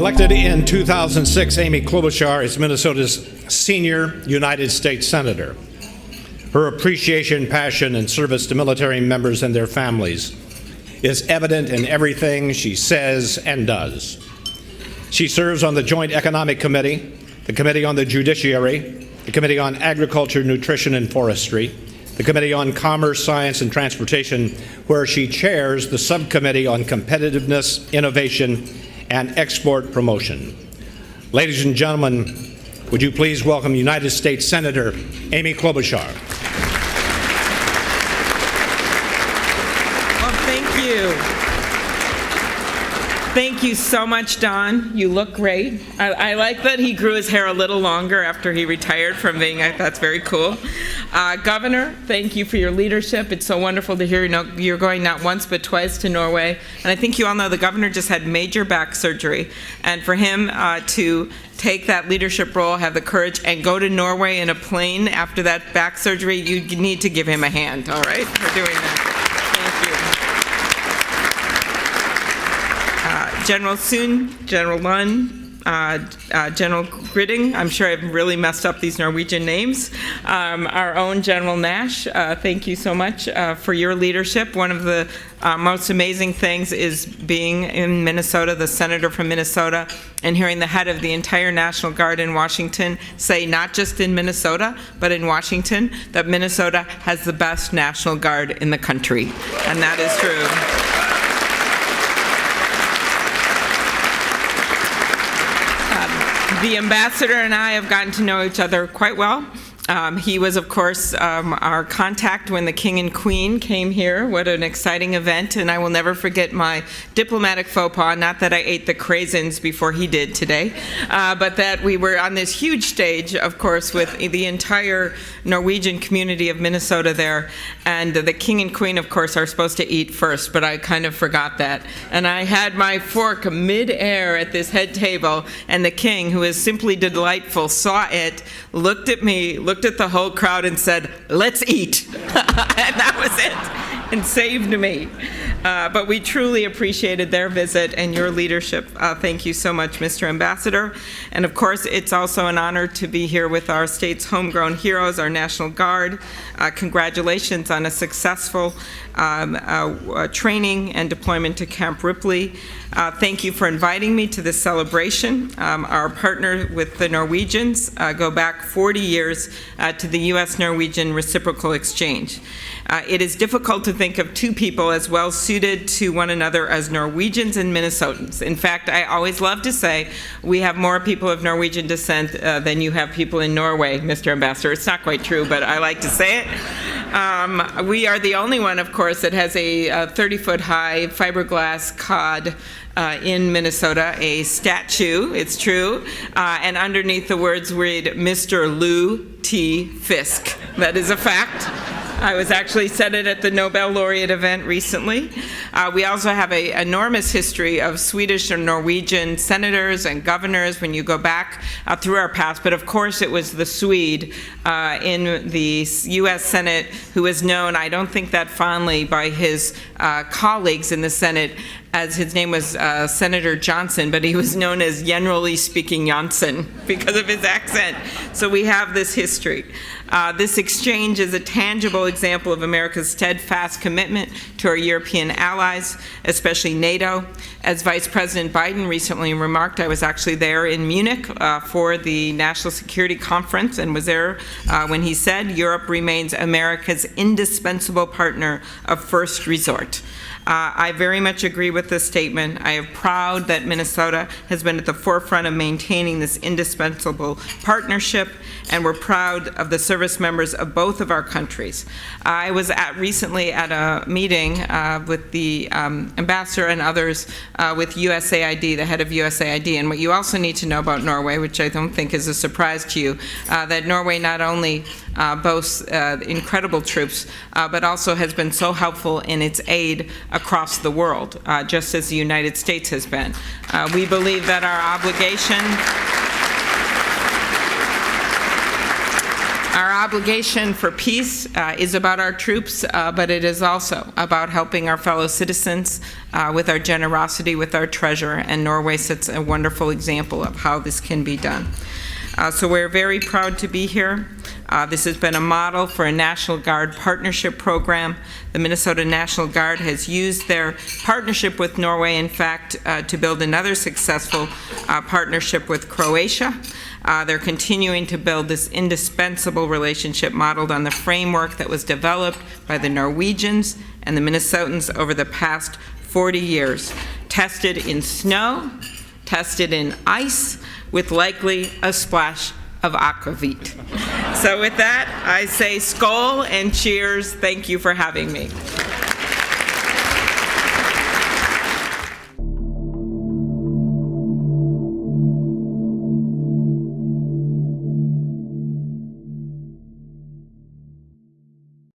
Elected in 2006, Amy Klobuchar is Minnesota's senior United States Senator. Her appreciation, passion, and service to military members and their families is evident in everything she says and does. She serves on the Joint Economic Committee, the Committee on the Judiciary, the Committee on Agriculture, Nutrition, and Forestry, the Committee on Commerce, Science, and Transportation, where she chairs the Subcommittee on Competitiveness, Innovation, and Export Promotion. Ladies and gentlemen, would you please welcome United States Senator Amy Klobuchar. Well, thank you. Thank you so much, Don. You look great. I like that he grew his hair a little longer after he retired from being, that's very cool. Governor, thank you for your leadership. It's so wonderful to hear you're going not once but twice to Norway. And I think you all know the governor just had major back surgery. And for him to take that leadership role, have the courage, and go to Norway in a plane after that back surgery, you need to give him a hand, all right, for doing that. General Soon, General Lund, General Gritting, I'm sure I've really messed up these Norwegian names. Our own General Nash, thank you so much for your leadership. One of the most amazing things is being in Minnesota, the senator from Minnesota, and hearing the head of the entire National Guard in Washington say, not just in Minnesota, but in Washington, that Minnesota has the best National Guard in the country. And that is true. The ambassador and I have gotten to know each other quite well. He was, of course, our contact when the King and Queen came here. What an exciting event, and I will never forget my diplomatic faux pas, not that I ate the craisins before he did today, but that we were on this huge stage, of course, with the entire Norwegian community of Minnesota there, and the King and Queen, of course, are supposed to eat first, but I kind of forgot that. And I had my fork mid-air at this head table, and the King, who is simply delightful, saw it, looked at me, looked at the whole crowd and said, "Let's eat." And that was it, and saved me. But we truly appreciated their visit and your leadership. Thank you so much, Mr. Ambassador. And of course, it's also an honor to be here with our state's homegrown heroes, our National Guard. Congratulations on a successful training and deployment to Camp Ripley. Thank you for inviting me to this celebration. Our partner with the Norwegians go back 40 years to the U.S.-Norwegian Reciprocal Exchange. It is difficult to think of two people as well suited to one another as Norwegians and Minnesotans. In fact, I always love to say we have more people of Norwegian descent than you have people in Norway, Mr. Ambassador. It's not quite true, but I like to say it. We are the only one, of course, that has a 30-foot-high fiberglass cod in Minnesota, a statue, it's true, and underneath the words read, Mr. Lou T. Fisk. That is a fact. I was actually said it at the Nobel laureate event recently. We also have an enormous history of Swedish and Norwegian senators and governors when you go back through our past, but of course it was the Swede in the U.S. Senate who is known, I don't think that fondly, by his colleagues in the Senate, as his name was Senator Johnson, but he was known as generally speaking Johnson because of his accent. So we have this history. This exchange is a tangible example of America's steadfast commitment to our European allies, especially NATO. As Vice President Biden recently remarked, I was actually there in Munich for the National Security Conference and was there when he said, Europe remains America's indispensable partner of first resort. I very much agree with this statement. I am proud that Minnesota has been at the forefront of maintaining this indispensable partnership, and we're proud of the service members of both of our countries. I was recently at a meeting with the ambassador and others with USAID, the head of USAID, and what you also need to know about Norway, which I don't think is a surprise to you, that Norway not only boasts incredible troops, but also has been so helpful in its aid across the world, just as the United States has been. We believe that our obligation for peace is about our troops, but it is also about helping our fellow citizens with our generosity, with our treasure, and Norway sets a wonderful example of how this can be done. So we're very proud to be here. This has been a model for a National Guard partnership program. The Minnesota National Guard has used their partnership with Norway, in fact, to build another successful partnership with Croatia. They're continuing to build this indispensable relationship modeled on the framework that was developed by the Norwegians and the Minnesotans over the past 40 years, tested in snow, tested in ice, with likely a splash of aquavit. So with that, I say skål and cheers. Thank you for having me.